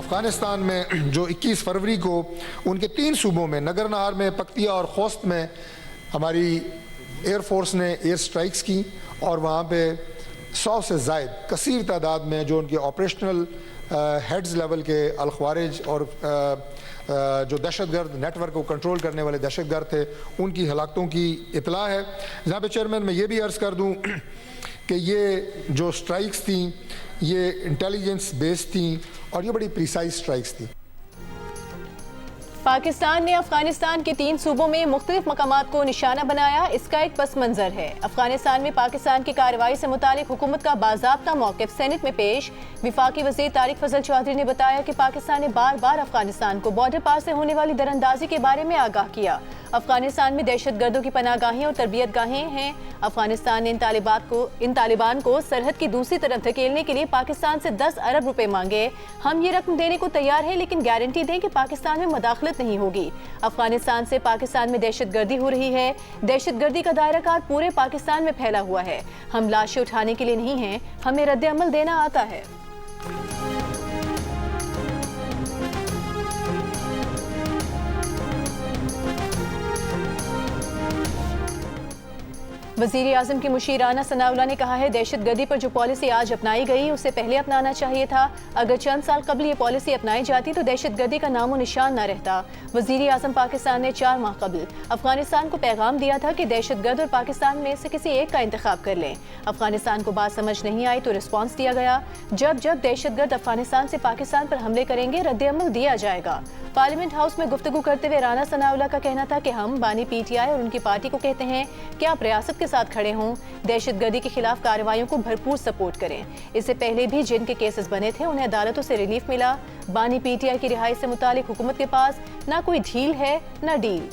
अफ़गानिस्तान में जो 21 फरवरी को उनके 3 सूबों में नगरनहार में, पक्तिया और खोस्त में हमारी एयरफोर्स ने एयर स्ट्राइक्स की और वहाँ पे 100 से ज़ायद कसीर तादाद में जो उनके ऑपरेशनल हेड्स लेवल के अल-ख्वारिज और जो दहशतगर्द नेटवर्क को कंट्रोल करने वाले दहशतगर्द थे उनकी हलाकतों की इतला है। जहाँ पे चेयरमैन मैं ये भी अर्ज़ कर दूँ कि ये जो स्ट्राइक्स थी ये इंटेलिजेंस बेस्ड थी और ये बड़ी प्रिसाइज स्ट्राइक्स थी। पाकिस्तान ने अफगानिस्तान के 3 सूबों में मुख्तलिफ मकामात को निशाना बनाया। इसका एक पस मंजर है। अफगानिस्तान में पाकिस्तान की कार्रवाई से मुतालिक हुकूमत का बाज़ाब्ता मौक़िफ़ सेनेट में पेश। विफाकी वज़ीर तारिक फजल चौधरी ने बताया कि पाकिस्तान ने बार बार अफगानिस्तान को बॉर्डर पार से होने वाली दरअंदाजी के बारे में आगाह किया। अफगानिस्तान में दहशतगर्दों की पनाहगाहें और तरबियत गाहें हैं। अफगानिस्तान ने इन तालिबान को सरहद की दूसरी तरफ धकेलने के लिए पाकिस्तान से 10 अरब रुपए मांगे। हम ये रकम देने को तैयार हैं, लेकिन गारंटी दें कि पाकिस्तान में मुदाखलत नहीं होगी। अफगानिस्तान से पाकिस्तान में दहशतगर्दी हो रही है। दहशतगर्दी का दायरा कार पूरे पाकिस्तान में फैला हुआ है। हम लाशें उठाने के लिए नहीं हैं, हमें रद्द अमल देना आता है। वज़ीर आज़म की मुशीर राना सनाउल्लाह ने कहा है, दहशतगर्दी पर जो पॉलिसी आज अपनाई गई उसे पहले अपनाना चाहिए था। अगर चंद साल कबल ये पॉलिसी अपनाई जाती तो दहशतगर्दी का नामो निशान न रहता। वज़ीर आज़म पाकिस्तान ने 4 माह कबल अफगानिस्तान को पैगाम दिया था कि दहशतगर्द और पाकिस्तान में से किसी एक का इंतखाब कर लें। अफगानिस्तान को बात समझ नहीं आई तो रिस्पॉन्स दिया गया। जब जब दहशतगर्द अफगानिस्तान से पाकिस्तान पर हमले करेंगे रद्द अमल दिया जाएगा। पार्लियामेंट हाउस में गुफ्तगू करते हुए राना सनाउल्लाह का कहना था कि हम बानी पीटीआई और उनकी पार्टी को कहते हैं कि आप रियासत के साथ खड़े हों, दहशतगर्दी के खिलाफ कार्रवाइयों को भरपूर सपोर्ट करें। इससे पहले भी जिनके केसेस बने थे उन्हें अदालतों से रिलीफ मिला। बानी पीटीआई की रिहाई से मुतालिक हुकूमत के पास ना कोई ढील है न डील।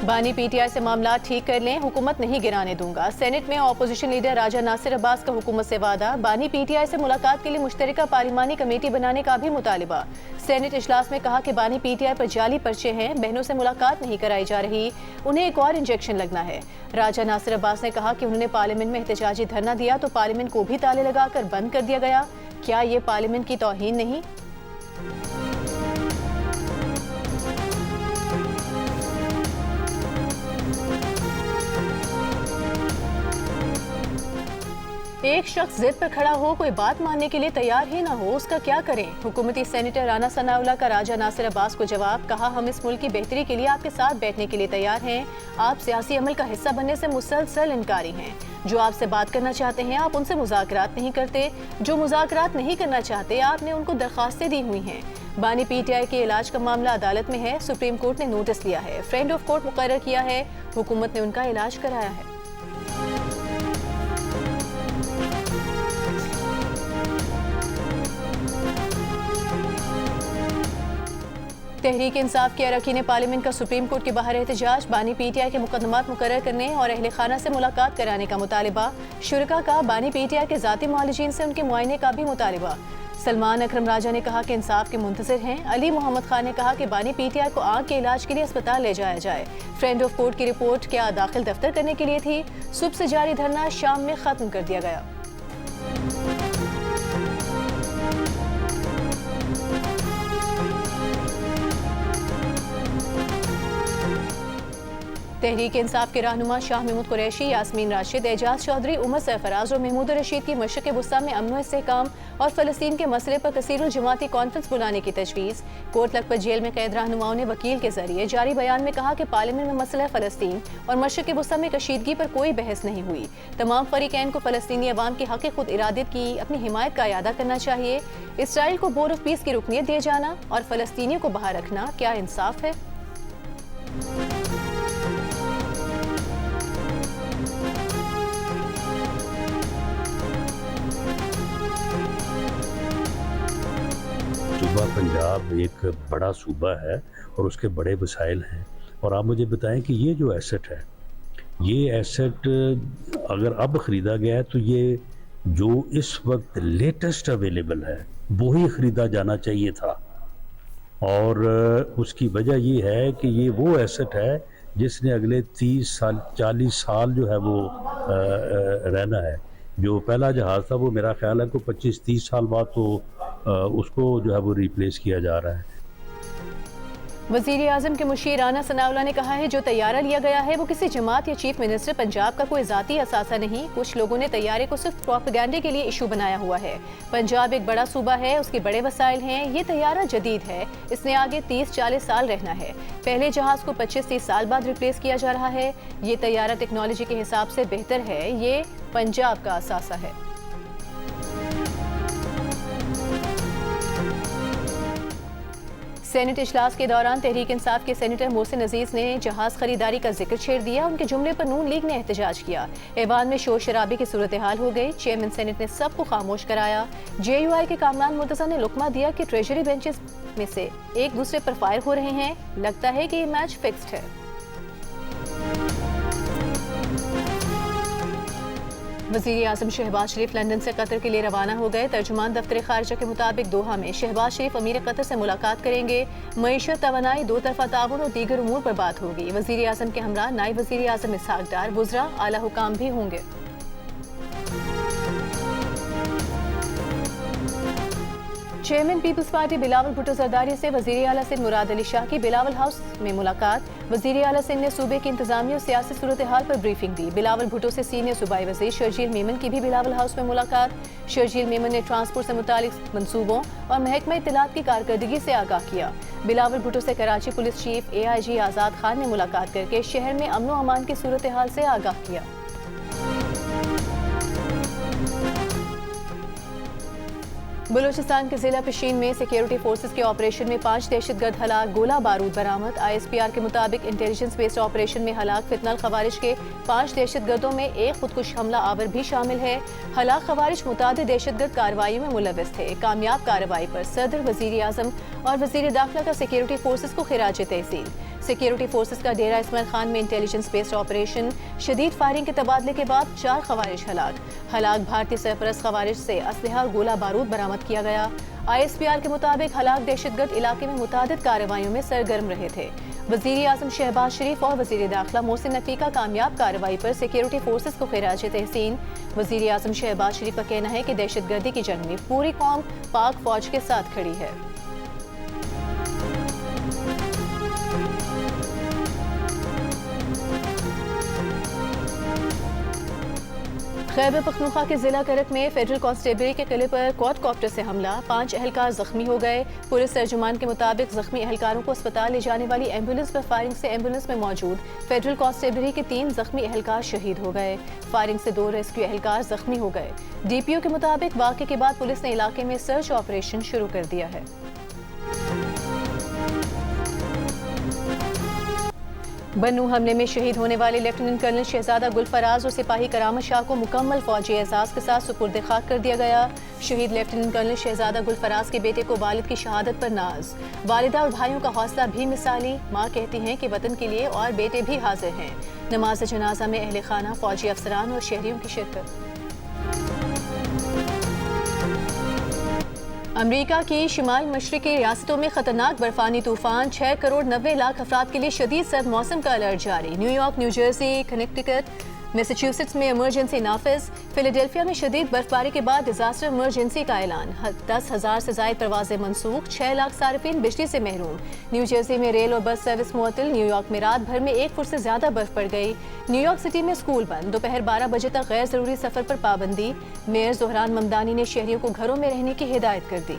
बानी पीटीआई से मामला ठीक कर लें, हुकूमत नहीं गिराने दूंगा। सेनेट में अपोजिशन लीडर राजा नासिर अब्बास का हुकूमत से वादा। बानी पीटीआई से मुलाकात के लिए मुश्तरका पार्लिमानी कमेटी बनाने का भी मुतालिबा। सेनेट इजलास में कहा कि बानी पीटीआई पर जाली पर्चे हैं, बहनों से मुलाकात नहीं कराई जा रही, उन्हें एक और इंजेक्शन लगना है। राजा नासिर अब्बास ने कहा कि उन्होंने पार्लियामेंट में एहतजाजी धरना दिया तो पार्लियामेंट को भी ताले लगाकर बंद कर दिया गया। क्या ये पार्लियामेंट की तौहीन नहीं? एक शख्स जिद पर खड़ा हो, कोई बात मानने के लिए तैयार ही ना हो, उसका क्या करें? हुकूमती सेनेटर राना सनाउल्लाह का राजा नासिर अब्बास को जवाब। कहा, हम इस मुल्क की बेहतरी के लिए आपके साथ बैठने के लिए तैयार हैं। आप सियासी अमल का हिस्सा बनने से मुसलसल इनकारी हैं। जो आपसे बात करना चाहते हैं आप उनसे मुज़ाकरात नहीं करते, जो मुज़ाकरात नहीं करना चाहते आपने उनको दरखास्तें दी हुई हैं। बानी पीटीआई के इलाज का मामला अदालत में है। सुप्रीम कोर्ट ने नोटिस लिया है, फ्रेंड ऑफ कोर्ट मुकर्रर किया है। हुकूमत ने उनका इलाज कराया है। तहरीक इंसाफ के अरकान ने पार्लियामेंट का सुप्रीम कोर्ट के बाहर एहतजाज। बानी पीटीआई के मुकदमात मुकर्रर करने और अहले खाना से मुलाकात कराने का मुतालिबा। शुरका का बानी पीटीआई के जाती मुआलिजीन से उनके मुआयने का भी मुतालिबा। सलमान अकरम राजा ने कहा कि इंसाफ के मुंतज़िर हैं। अली मोहम्मद खान ने कहा कि बानी पीटीआई को आंख के इलाज के लिए अस्पताल ले जाया जाए। फ्रेंड ऑफ कोर्ट की रिपोर्ट क्या दाखिल दफ्तर करने के लिए थी? सुबह से जारी धरना शाम में खत्म कर दिया गया। तहरीक इंसाफ के रहनुमा शाह महमूद कुरैशी, यास्मीन राशिद, एजाज चौधरी, उमर सरफराज और महमूद रशीद की मशरक़ वुस्ता में अमन इस्तेहकाम और फ़लस्तीन के मसले पर कसीरुल जमाती कॉन्फ्रेंस बुलाने की तजवीज़। कोट लखपत जेल में कैद रहनुमाओं ने वकील के जरिए जारी बयान में कहा कि पार्लियामेंट में मसला फ़लस्तीन और मशरक़ वुस्ता में कशीदगी पर कोई बहस नहीं हुई। तमाम फ़रीक़ैन को फ़लस्तीनी अवाम के हक़ खुद इरादत की अपनी हिमायत का अयादा करना चाहिए। इसराइल को बोर्ड ऑफ पीस की रुकनियत दिए जाना और फ़लस्तीनियों को बाहर रखना क्या इंसाफ है? सूबा पंजाब एक बड़ा सूबा है और उसके बड़े वसाइल हैं। और आप मुझे बताएं कि ये जो एसेट है, ये एसेट अगर अब ख़रीदा गया है तो ये जो इस वक्त लेटेस्ट अवेलेबल है वो ही ख़रीदा जाना चाहिए था। और उसकी वजह ये है कि ये वो एसेट है जिसने अगले 30 साल 40 साल जो है वो रहना है। जो पहला जहाज़ था वो मेरा ख्याल है कि 25-30 साल बाद तो उसको जो है वो रिप्लेस किया जा रहा है। वज़ीर आज़म के मुशीर राना सनाउल्लाह ने कहा है जो तैयारा लिया गया है वो किसी जमात या चीफ मिनिस्टर पंजाब का कोई ज़ाती असासा नहीं। कुछ लोगों ने तैयारे को सिर्फ प्रोपेगेंडे के लिए इशू बनाया हुआ है। पंजाब एक बड़ा सूबा है, उसके बड़े वसाइल हैं। ये तैयारा जदीद है, इसने आगे 30-40 साल रहना है। पहले जहाज़ को 25-30 साल बाद रिप्लेस किया जा रहा है। ये तैयारा टेक्नोलॉजी के हिसाब से बेहतर है। ये पंजाब का असासा है। सेनेट इजलास के दौरान तहरीक इंसाफ के सेनेटर मोहसिन अजीज ने जहाज खरीदारी का जिक्र छेड़ दिया। उनके जुमले पर नून लीग ने एहतजाज किया। ऐवान में शोर शराबे की सूरत हाल हो गई। चेयरमैन सेनेट ने सबको खामोश कराया। JUI के कामरान मुर्तजा ने लुकमा दिया कि ट्रेजरी बेंचेस में से एक दूसरे पर फायर हो रहे हैं। लगता है कि ये मैच फिक्स्ड है। वज़ीर आज़म शहबाज शरीफ लंदन से कतर के लिए रवाना हो गए। तर्जुमान दफ्तर खारजा के मुताबिक दोहा में शहबाज शरीफ अमीर कतर से मुलाकात करेंगे। मईशत, तवानाई, दो तरफा ताउन और दीगर उमूर पर बात होगी। वज़ीर आज़म के हमरा नायब वज़ीर आज़म इसहाक डार, वुज़रा, आला हुकाम भी होंगे। चेयरमैन पीपल्स पार्टी बिलावल भुट्टो जरदारी से वज़ीर आला सिंध मुराद अली शाह की बिलावल हाउस में मुलाकात। वज़ीर आला सिंध ने सूबे की इंतजामी और सियासी सूरत हाल पर ब्रीफिंग दी। बिलावल भुट्टो से सीनियर सूबाई वज़ीर शर्जील मेमन की भी बिलावल हाउस में मुलाकात। शर्जील मेमन ने ट्रांसपोर्ट से मुतालिक मंसूबों और महकमा इत्तलात की कारकर्दगी से आगाह किया। बिलावल भुट्टो से कराची पुलिस चीफ AIG आज़ाद खान ने मुलाकात करके शहर में अमन व अमान की सूरत हाल से आगाह किया। बलूचिस्तान के जिला पिशीन में सिक्योरिटी फोर्सेस के ऑपरेशन में 5 दहशतगर्द हलाक, गोला बारूद बरामद। ISPR के मुताबिक इंटेलिजेंस बेस्ड ऑपरेशन में हलाक फितनल खवारिज के 5 दहशतगर्दों में एक खुदकुश हमला आवर भी शामिल है। हलाक खवारिज मुतादिद दहशतगर्द कार्रवाइयों में मुलव्वस थे। कामयाब कार्रवाई पर सदर, वज़ीर आज़म और वज़ीर दाखिला का सिक्योरिटी फोर्सेस को खिराज तहसील। सिक्योरिटी फोर्सेस का डेरा इस्माइल खान में इंटेलिजेंस बेस्ड ऑपरेशन, शदीद फायरिंग के तबादले के बाद 4 खवारिज हलाक भारतीय सरपरस्त खवारिज से असलहा और गोला बारूद बरामद किया गया। ISPR के मुताबिक हलाक दहशतगर्द इलाके में मुतादिद कार्रवाइयों में सरगर्म रहे थे। वज़ीर आज़म शहबाज शरीफ और वज़ीर दाखिला मोहसिन नकवी का कामयाब कार्रवाई पर सिक्योरिटी फोर्सेस को खिराज तहसीन। वज़ीर आज़म शहबाज शरीफ का कहना है कि दहशतगर्दी की जंग में पूरी कौम पाक फौज के साथ खड़ी है। खैबर पख्तूनख्वा के जिला करक में फेडरल कांस्टेबल के किले पर क्वाडकॉप्टर से हमला, 5 एहलकार जख्मी हो गए। पुलिस तर्जुमान के मुताबिक जख्मी एहलकारों को अस्पताल ले जाने वाली एम्बुलेंस पर फायरिंग से एम्बुलेंस में मौजूद फेडरल कांस्टेबल के 3 जख्मी एहलकार शहीद हो गए। फायरिंग से 2 रेस्क्यू एहलकार जख्मी हो गए। DPO के मुताबिक वाक़े के बाद पुलिस ने इलाके में सर्च ऑपरेशन शुरू कर दिया है। बन्नू हमले में शहीद होने वाले लेफ्टिनेंट कर्नल शहजादा गुलफराज और सिपाही करामत शाह को मुकम्मल फौजी एजाज के साथ सुपुर्द खाक कर दिया गया। शहीद लेफ्टिनेंट कर्नल शहजादा गुलफराज के बेटे को वालिद की शहादत पर नाज, वालिदा और भाइयों का हौसला भी मिसाली। माँ कहती हैं कि वतन के लिए और बेटे भी हाजिर हैं। नमाज जनाजा में अहले खाना, फौजी अफसरान और शहरियों की शिरकत। अमरीका की शिमाल मशरकी रियासतों में खतरनाक बर्फानी तूफान, 6 करोड़ 90 लाख अफराद के लिए शदीद सर्द मौसम का अलर्ट जारी। New York, new Jersey, Connecticut, Massachusetts में इमरजेंसी नाफिज। फिलाडेल्फिया में शदीद बर्फबारी के बाद डिजास्टर इमरजेंसी का ऐलान। 10,000 से ज्यादा परवाजें मनसूख, 6 लाख सार्फिन बिजली से महरूम। न्यू जर्सी में रेल और बस सर्विस मुअत्तल। न्यूयॉर्क में रात भर में 1 फुट से ज्यादा बर्फ पड़ गई। न्यूयॉर्क सिटी में स्कूल बंद, दोपहर 12 बजे तक गैर जरूरी सफर पर पाबंदी। मेयर ज़ोहरान ममदानी ने शहरियों को घरों में रहने की हिदायत कर दी।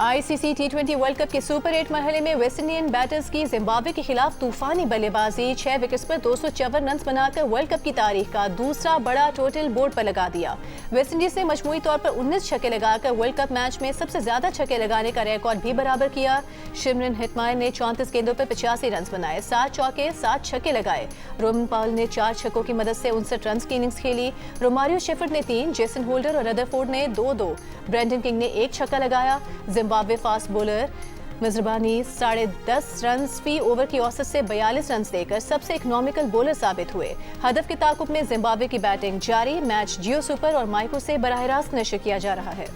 ICC T20 वर्ल्ड कप के सुपर 8 मरहले में वेस्ट इंडियन बैटर्स की जिम्बाब्वे के खिलाफ तूफानी बल्लेबाजी, 6 विकेट्स पर 254 रन बनाकर वर्ल्ड कप की तारीख का दूसरा बड़ा टोटल बोर्ड पर लगा दिया। वेस्ट इंडीज ने मजमूई तौर पर 19 छक्के लगाकर वर्ल्ड कप मैच में सबसे ज्यादा छक्के लगाने का रिकॉर्ड भी बराबर किया। शिमरन हेटमायर ने 34 गेंदों पर 85 रन बनाए, 7 चौके 7 छक्के लगाए। रोमन पाउल ने 4 छक्कों की मदद से 59 रन की इनिंग्स खेली। रोमारियो शेफर्ड ने 3, जेसन होल्डर और रदरफोर्ड ने 2-2, ब्रेंडन किंग ने 1 छक्का लगाया। जिम्बाब्वे फास्ट बॉलर मजरबानी 10.5 रन फी ओवर की औसत से 42 रन देकर सबसे इकोनॉमिकल बॉलर साबित हुए। हदफ के ताकुब में जिम्बाब्वे की बैटिंग जारी। मैच जियो सुपर और माइक्रो से बराह रास्त नशर किया जा रहा है।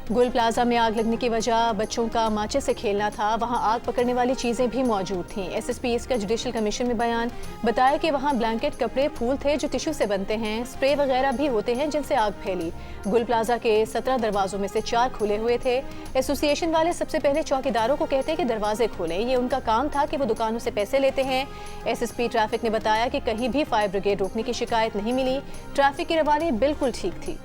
गुल प्लाजा में आग लगने की वजह बच्चों का माचे से खेलना था। वहां आग पकड़ने वाली चीजें भी मौजूद थीं। एसएसपी इसका जुडिशल कमीशन में बयान बताया कि वहां ब्लैंकेट, कपड़े, फूल थे जो टिश्यू से बनते हैं। स्प्रे वगैरह भी होते हैं जिनसे आग फैली। गुल प्लाजा के 17 दरवाजों में से 4 खुले हुए थे। एसोसिएशन वाले सबसे पहले चौकीदारों को कहते हैं कि दरवाजे खोलें। ये उनका काम था कि वो दुकानों से पैसे लेते हैं। एसएसपी ट्रैफिक ने बताया कि कहीं भी फायर ब्रिगेड रोकने की शिकायत नहीं मिली। ट्रैफिक की रवानी बिल्कुल ठीक थी।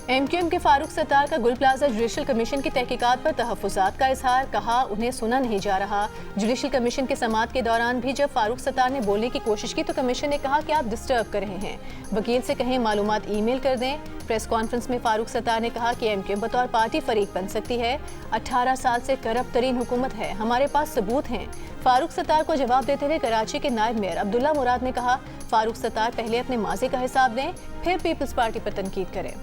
एमक्यूएम के फारूक सत्तार का गुल प्लाजा जुडिशल कमीशन की तहकीकात पर तहफ्फुज़ात का इजहार। कहा उन्हें सुना नहीं जा रहा। जुडिशल कमीशन के समाअत के दौरान भी जब फारूक सत्तार ने बोलने की कोशिश की तो कमीशन ने कहा कि आप डिस्टर्ब कर रहे हैं, वकील से कहें मालूमात ईमेल कर दें। प्रेस कॉन्फ्रेंस में फारूक सत्तार ने कहा कि एमक्यूएम बतौर पार्टी फरीक बन सकती है। 18 साल से करप्ट तरीन हुकूमत है, हमारे पास सबूत हैं। फारूक सत्तार को जवाब देते हुए कराची के नायब मेयर अब्दुल्ला मुराद ने कहा फारूक सत्तार पहले अपने माजी का हिसाब दें, फिर पीपल्स पार्टी पर तनकीद करें।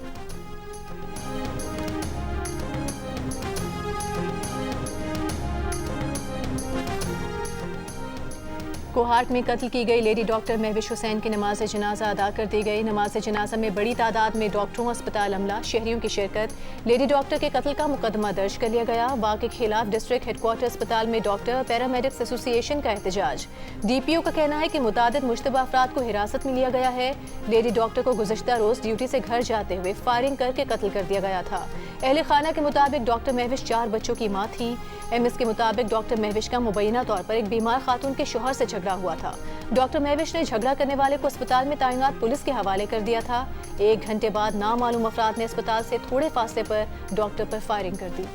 कोहाट में कत्ल की गई लेडी डॉक्टर महविश हुसैन की नमाज जनाजा अदा कर दी गई। नमाज जनाजा में बड़ी तादाद में डॉक्टरों, अस्पताल अमला, शहरियों की शिरकत। लेडी डॉक्टर के कत्ल का मुकदमा दर्ज कर लिया गया। वाक़े के खिलाफ डिस्ट्रिक्ट हेडक्वार्टर अस्पताल में डॉक्टर पैरामेडिक्स एसोसिएशन का एहतजाज। डीपीओ का कहना है कि मुतादिद मुश्तबा अफराद को हिरासत में लिया गया है। लेडी डॉक्टर को गुज़िश्ता रोज ड्यूटी से घर जाते हुए फायरिंग करके कत्ल कर दिया गया था। अहले खाना के मुताबिक डॉक्टर महविश 4 बच्चों की माँ थी। एमएस के मुताबिक डॉक्टर महविश का मुबैना तौर पर एक बीमार खातून के शोहर से झगड़ा हुआ था। डॉक्टर महविश ने झगड़ा करने वाले को अस्पताल में तैनात पुलिस के हवाले कर दिया था। 1 घंटे बाद नामालूम अफराद ने अस्पताल से थोड़े फासले पर डॉक्टर पर फायरिंग कर दी।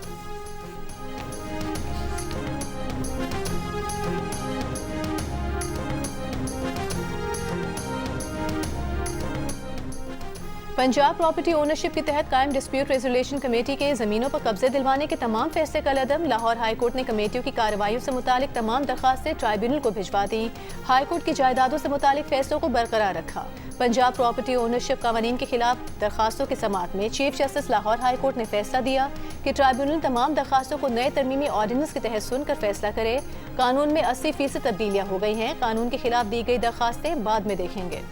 पंजाब प्रॉपर्टी ओनरशिप के तहत कायम डिस्प्यूट रेजोल्यूशन कमेटी के जमीनों पर कब्जे दिलवाने के तमाम फैसले का लदम। लाहौर हाई कोर्ट ने कमेटियों की कार्रवाइयों से मुतालिक तमाम दरखास्तें ट्राइब्यूनल को भिजवा दी। हाई कोर्ट की जायदादों से मुतालिक फैसलों को बरकरार रखा। पंजाब प्रॉपर्टी ओनरशिप कानून के खिलाफ दरखास्तों के समाअत में chief justice Lahore high court ने फैसला दिया कि ट्राइब्यूनल तमाम दरखास्तों को नए तरमीमी ऑर्डिनेंस के तहत सुनकर फैसला करे। कानून में 80% तब्दीलियां हो गई हैं। कानून के खिलाफ दी गई दरखास्तें बाद में देखेंगे।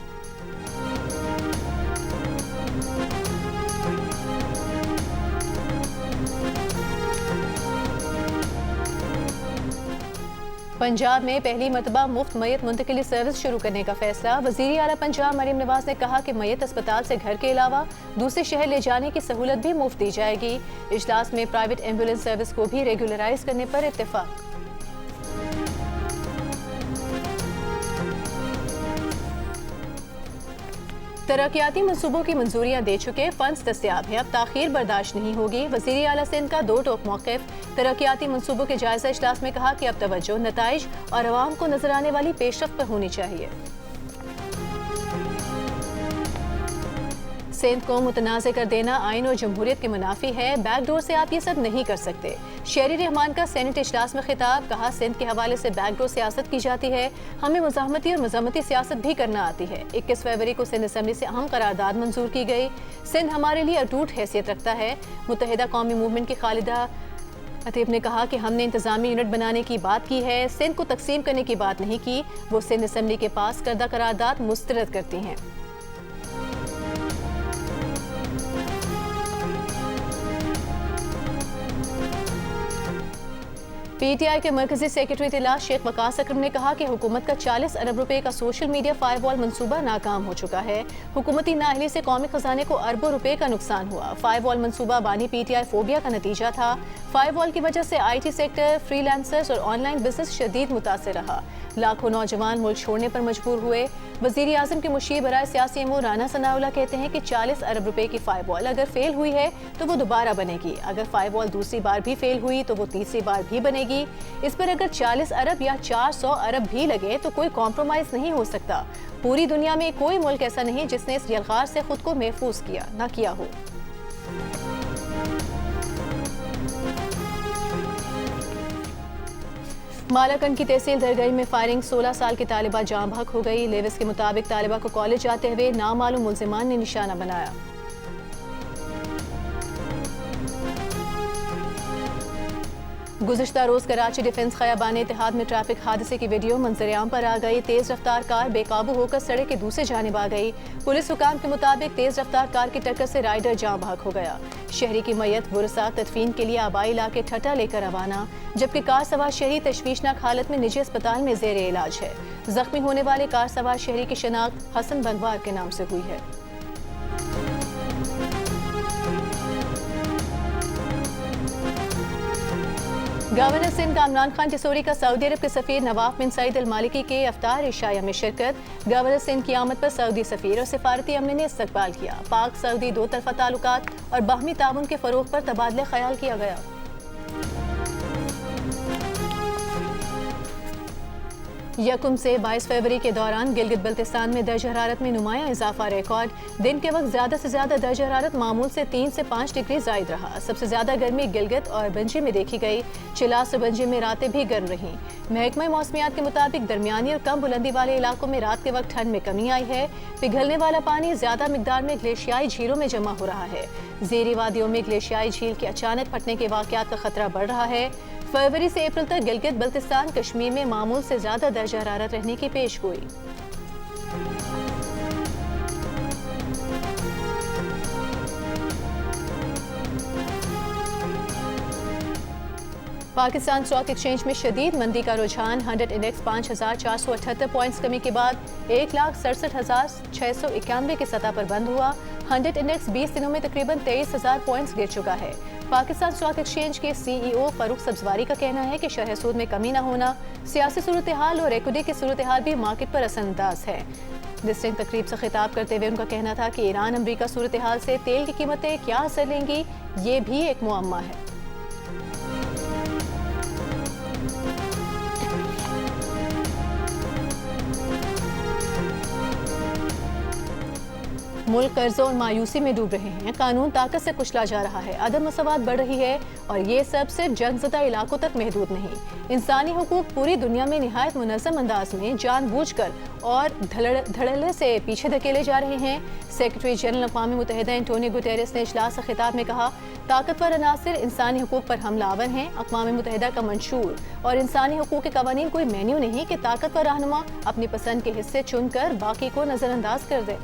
पंजाब में पहली मरतबा मुफ्त मयत मुंतकिली सर्विस शुरू करने का फैसला। वज़ीर आला पंजाब मरीम नवाज ने कहा कि मयत अस्पताल से घर के अलावा दूसरे शहर ले जाने की सहूलत भी मुफ्त दी जाएगी। इजलास में प्राइवेट एम्बुलेंस सर्विस को भी रेगुलराइज करने पर इत्तेफाक। तरक्याती मंसूबों की मंजूरियां दे चुके, फंड्स दस्तयाब है, अब ताखीर बर्दाश्त नहीं होगी। वज़ीर आला सिंध का 2 टोक मौक़िफ़। तरक्याती मंसूबों के जायजा इजलास में कहा कि अब तवज्जो नताइज और अवाम को नजर आने वाली पेशरफ्त पर होनी चाहिए। सिंध को मुतनाज़ कर देना आइन और जमहूरियत के मुनाफी है। बैकडोर से आप ये सब नहीं कर सकते। शेरी रहमान का सेनेट इजलास में खिताब। कहा सिंध के हवाले से बैकडोर सियासत की जाती है, हमें मुज़ाहमती और मज़म्मती सियासत भी करना आती है। 21 फरवरी को सिंध असम्बली से अहम करारदाद मंजूर की गई। सिंध हमारे लिए अटूट हैसियत रखता है। मुत्तहिदा कौमी मूवमेंट की खालिदा अतीब ने कहा कि हमने इंतजामी यूनिट बनाने की बात की है, सिंध को तकसीम करने की बात नहीं की। वो सिंध असम्बली के पास करदा करारदाद मुस्तरद करती हैं। पीटीआई के मरकजी सेक्रेटरी इत्तलात शेख वकास अकरम ने कहा कि हुकूमत का 40 अरब रुपए का सोशल मीडिया फायरवॉल मंसूबा नाकाम हो चुका है। हुकूमती नाअहली से कौमी खजाने को अरबों रुपए का नुकसान हुआ। फायरवॉल मंसूबा बानी पीटीआई फोबिया का नतीजा था। फायरवॉल की वजह से IT सेक्टर, फ्रीलांसर्स और ऑनलाइन बिजनेस शदीद मुतासर रहा। लाखों नौजवान मुल्क छोड़ने पर मजबूर हुए। वज़ीर आज़म के मुशीर बराए सियासी अमूर राना सनाउल्लाह कहते हैं कि 40 अरब रुपए की फायरवॉल अगर फेल हुई है तो वो दोबारा बनेगी। अगर फायरवॉल दूसरी बार भी फेल हुई तो वो तीसरी बार भी बनेगी। इस पर अगर 40 अरब या 400 अरब भी लगे तो कोई कॉम्प्रोमाइज नहीं हो सकता। पूरी दुनिया में कोई मुल्क ऐसा नहीं जिसने इस यलगार से खुद को महफूज किया हो। मालाकंड की तहसील दरगई में फायरिंग, 16 साल की तालिबा जाँ बहक हो गई। लेविस के मुताबिक तालिबा को कॉलेज जाते हुए नामालूम मुल्जिमान ने निशाना बनाया। गुज़िश्ता रोज कराची डिफेंस खयाबान इत्तेहाद में ट्रैफिक हादसे की वीडियो मंजर-ए-आम पर आ गई। तेज रफ्तार कार बेकाबू होकर सड़क के दूसरी जानिब आ गई। पुलिस हुकाम के मुताबिक तेज रफ्तार कार की टक्कर से राइडर जाँ बहक हो गया। शहरी की मैयत बुरसा तदफीन के लिए आबाई इलाके ठट्टा लेकर रवाना, जबकि कार सवार शहरी तशवीशनाक हालत में निजी अस्पताल में जेर इलाज है। जख्मी होने वाले कार सवार शहरी की शिनाख्त हसन बंगवार के नाम से हुई है। गवर्नर सिंध का इमरान खान टिसोरी का सऊदी अरब के सफीर नवाफ बिन सईद अल मालिकी के इफ्तार इशाया में शिरकत। गवर्नर सिंध की आमद पर सऊदी सफीर और सिफारती अमले ने इस्तकबाल किया। पाक सऊदी दो तरफा ताल्लुकात और बाहमी ताउन के फरोग पर तबादला ख्याल किया गया। यकम से 22 फरवरी के दौरान गिलगित बल्तिस्तान में दर्ज हरारत में नुमाया इजाफा रिकॉर्ड। दिन के वक्त ज्यादा से ज्यादा दर्ज हरारत मामूल से 3 से 5 डिग्री जायद रहा। सबसे ज्यादा गर्मी गिलगित और बंजी में देखी गई। चिलास और बंजी में रातें भी गर्म रहीं। महकमा मौसमियात के मुताबिक दरमियानी और कम बुलंदी वाले इलाकों में रात के वक्त ठंड में कमी आई है। पिघलने वाला पानी ज्यादा मिकदार में ग्लेशियाई झीलों में जमा हो रहा है। ज़ेरी वादियों में ग्लेशियाई झील के अचानक फटने के वाकयात का खतरा बढ़ रहा है। फरवरी से अप्रैल तक गिलगित बल्तिस्तान कश्मीर में मामूल से ज्यादा दर्जा हरारत रहने की पेशगोई। पाकिस्तान स्टॉक एक्सचेंज में शदीद मंदी का रुझान। 100 इंडेक्स 5,478 पॉइंट्स कमी के बाद 1,67,691 की सतह पर बंद हुआ। 100 इंडेक्स 20 दिनों में तकरीबन 23,000 पॉइंट्स गिर चुका है। पाकिस्तान स्टॉक एक्सचेंज के CEO फारूक सब्जवारी का कहना है कि शरह सूद में कमी न होना, सियासी सूरत हाल और इक्विटी की सूरत हाल भी मार्केट पर असरअंदाज है। लिस्टिंग तकरीब से खिताब करते हुए उनका कहना था कि ईरान अमरीका सूरत हाल से तेल की कीमतें क्या असर लेंगी, ये भी एक मुअम्मा है। मुल्क कर्जों और मायूसी में डूब रहे हैं। कानून ताकत से कुचला जा रहा है। अदम मसवात बढ़ रही है और ये सब सिर्फ जंगज़दा इलाकों तक महदूद नहीं। इंसानी हुकूक पूरी दुनिया में निहायत मुनज़्ज़म अंदाज में जानबूझकर और धड़ल्ले से पीछे धकेले जा रहे हैं। सेक्रेटरी जनरल अक़वाम मुत्तहिदा एंटोनियो गुटेरेस ने इजलास से खिताब में कहा, ताकतवर अनासिर इंसानी हुकूक पर हमलावर हैं। अक़वाम मुत्तहिदा का मंशूर और इंसानी हुकूक के कवानीन कोई मेन्यू नहीं कि ताकतवर रहनुमा अपनी पसंद के हिस्से चुनकर बाकी को नज़रअंदाज कर दे।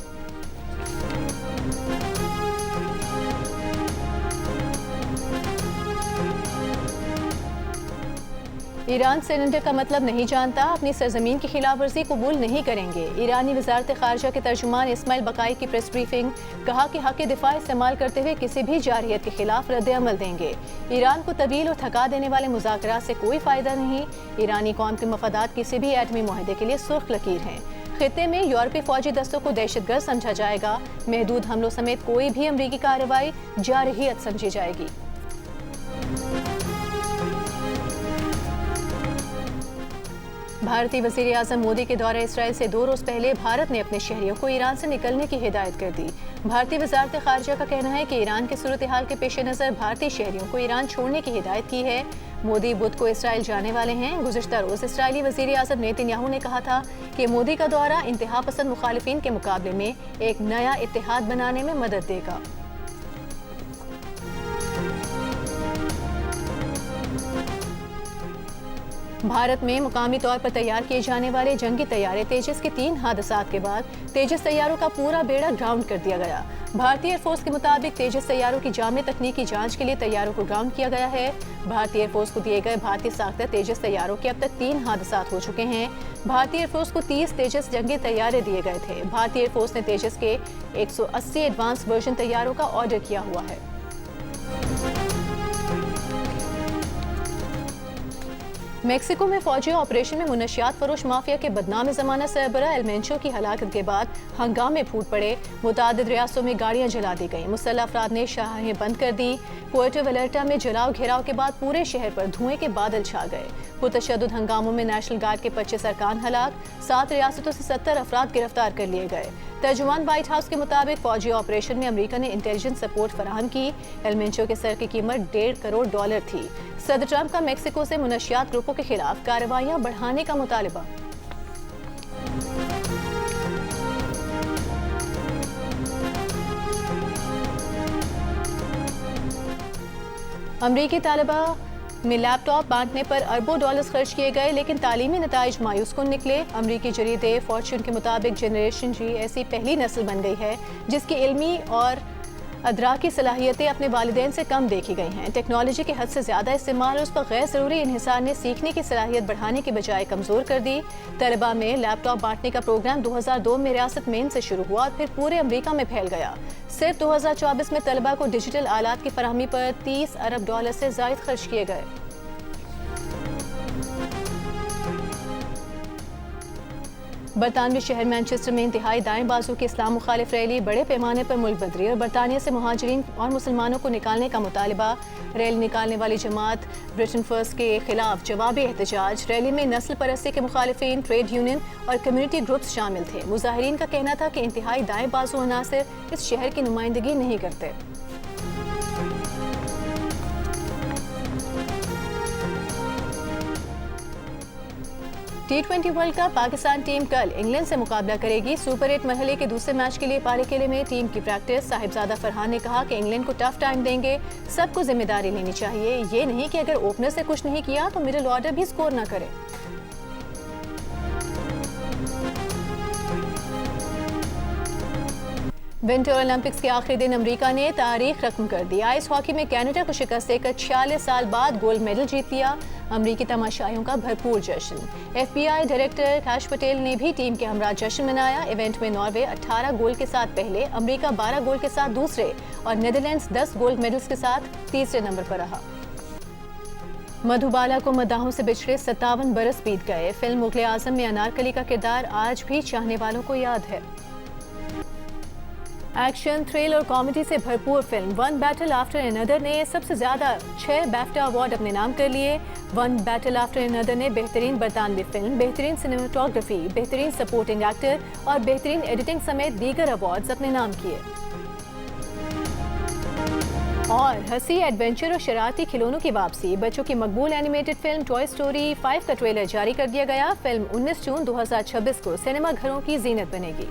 ईरान सरेंडर का मतलब नहीं जानता, अपनी सरजमीन की खिलाफ वर्जी कबूल नहीं करेंगे। ईरानी वजारत खारजा के तर्जुमान इस्माइल बकाई की प्रेस ब्रीफिंग, कहा कि हक दिफा इस्तेमाल करते हुए किसी भी जारहियत के खिलाफ रद्द अमल देंगे। ईरान को तवील और थका देने वाले मुज़ाकरात से कोई फ़ायदा नहीं। ईरानी कौम के मफादात किसी भी एटमी मुआहदे के लिए सुर्ख लकीर हैं। खित्ते में यूरोपीय फौजी दस्तों को दहशतगर्द समझा जाएगा। महदूद हमलों समेत कोई भी अमरीकी कार्रवाई जारहियत समझी जाएगी। भारतीय वज़ीर आज़म मोदी के दौरे इसराइल से 2 रोज़ पहले भारत ने अपने शहरियों को ईरान से निकलने की हिदायत कर दी। भारतीय वज़ारत खारजा का कहना है कि ईरान की सूरत हाल के पेश नज़र भारतीय शहरियों को ईरान छोड़ने की हिदायत की है। मोदी बुध को इसराइल जाने वाले हैं। गुज़िश्ता रोज़ इसराइली वज़ीर आज़म नेतन्याहू ने कहा था कि मोदी का दौरा इंतहा पसंद मुखालिफिन के मुकाबले में एक नया इत्तेहाद बनाने में मदद देगा। भारत में मुकामी तौर पर तैयार किए जाने वाले जंगी तैयारे तेजस के 3 हादसात के बाद तेजस तैयारों का पूरा बेड़ा ग्राउंड कर दिया गया। भारतीय एयरफोर्स के मुताबिक तेजस तैयारों की जामे तकनीकी जांच के लिए तैयारों को ग्राउंड किया गया है। भारतीय एयरफोर्स को दिए गए भारतीय साख्ता तेजस तैयारों के अब तक 3 हादसात हो चुके हैं। भारतीय एयरफोर्स को 30 तेजस जंगी तैयारे दिए गए थे। भारतीय एयरफोर्स ने तेजस के 180 एडवांस वर्जन तैयारों का ऑर्डर किया हुआ है। मेक्सिको में फौजी ऑपरेशन में मुनशियात फरोश माफिया के बदनाम जमाना सरबरा एल मेंचो की हलाकत के बाद हंगामे फूट पड़े। मुतादिद रियासतों में गाड़ियां जला दी गईं। मुसल्लह अफराद ने शाहें बंद कर दी। पुएर्टो वेलेटा में जलाओ घेराव के बाद पूरे शहर पर धुएं के बादल छा गए। पुरतशद्दुद हंगामों में नेशनल गार्ड के 25 अरकान हलाक, 7 रियासतों से 70 अफराद गिरफ्तार कर लिए गए। तर्जुमान व्हाइट हाउस के मुताबिक फौजी ऑपरेशन में अमेरिका ने इंटेलिजेंस सपोर्ट फराहम की। एल मेंचो के सर की कीमत $1.5 करोड़ थी। सदर ट्रंप का मेक्सिको से मुनशियात ग्रुपों के खिलाफ कार्रवाइयां बढ़ाने का मुतालबा। अमरीकी तालिबा में लैपटॉप बांटने पर अरबों डॉलर्स खर्च किए गए, लेकिन तालीमी नताइज मायूस कुन निकले। अमरीकी जरीदे फॉर्च्यून के मुताबिक जनरेशन जी ऐसी पहली नस्ल बन गई है जिसकी इल्मी और अदराकी सलाहियतें अपने वालिदैन से कम देखी गई हैं। टेक्नोलॉजी के हद से ज़्यादा इस्तेमाल और उस पर गैर ज़रूरी इन्हिसार ने सीखने की सलाहियत बढ़ाने के बजाय कमज़ोर कर दी। तलबा में लैपटॉप बांटने का प्रोग्राम 2002 में रियासत मेन से शुरू हुआ और फिर पूरे अमरीका में फैल गया। सिर्फ 2024 में तलबा को डिजिटल आलात की फराहमी पर $30 अरब से ज़ायद खर्च किए गए। बरतानवी शहर मैनचेस्टर में इंतहाई दाएं बाजू की इस्लाम मुखालिफ रैली, बड़े पैमाने पर मुल्क बदरी और बरतानिया से मुहाजिरीन और मुसलमानों को निकालने का मुतालबा। रैली निकालने वाली जमात ब्रिटेन फर्स्ट के खिलाफ जवाबी एहतजाज। रैली में नस्ल परस्ती के मुखालिफिन, ट्रेड यूनियन और कम्युनिटी ग्रुप्स शामिल थे। मुजाहिरीन का कहना था कि इंतहाई दाएं बाजू अनासर इस शहर की नुमाइंदगी नहीं करते। T20 world cup Pakistan team कल इंग्लैंड से मुकाबला करेगी। सुपर 8 मरहले के दूसरे मैच के लिए पारीखेले में टीम की प्रैक्टिस। साहिबजादा फरहान ने कहा कि इंग्लैंड को टफ टाइम देंगे, सबको जिम्मेदारी लेनी चाहिए। ये नहीं कि अगर ओपनर से कुछ नहीं किया तो मिडिल ऑर्डर भी स्कोर न करे। विंटर ओलंपिक्स के आखिरी दिन अमेरिका ने तारीख रकम कर दी। आइस हॉकी में कनाडा को शिकस्त देकर 46 साल बाद गोल्ड मेडल जीत लिया। अमरीकी तमाशाइयों का भरपूर जश्न। FBI डायरेक्टर कैश पटेल ने भी टीम के हमरा जश्न मनाया। इवेंट में नॉर्वे 18 गोल के साथ पहले, अमरीका 12 गोल के साथ दूसरे और नीदरलैंड्स 10 गोल्ड मेडल्स के साथ तीसरे नंबर पर रहा। मधुबाला को मदाहों से बिछड़े 57 बरस बीत गए। फिल्म मुगले आजम में अनारकली का किरदार आज भी चाहने वालों को याद है। एक्शन, थ्रिल और कॉमेडी से भरपूर film one battle after another ने सबसे ज्यादा 6 बैफ्टा अवार्ड अपने नाम कर लिए। वन बैटल आफ्टर अनदर ने बेहतरीन बरतानवी फिल्म, बेहतरीन सिनेमाटोग्राफी, बेहतरीन सपोर्टिंग एक्टर और बेहतरीन एडिटिंग समेत दीगर अवार्ड्स अपने नाम किए। और हंसी, एडवेंचर और शरारती खिलौनों की वापसी। बच्चों की मकबूल एनिमेटेड फिल्म टॉय स्टोरी 5 का ट्रेलर जारी कर दिया गया। फिल्म 19 जून 2026 को सिनेमा घरों की जीनत बनेगी।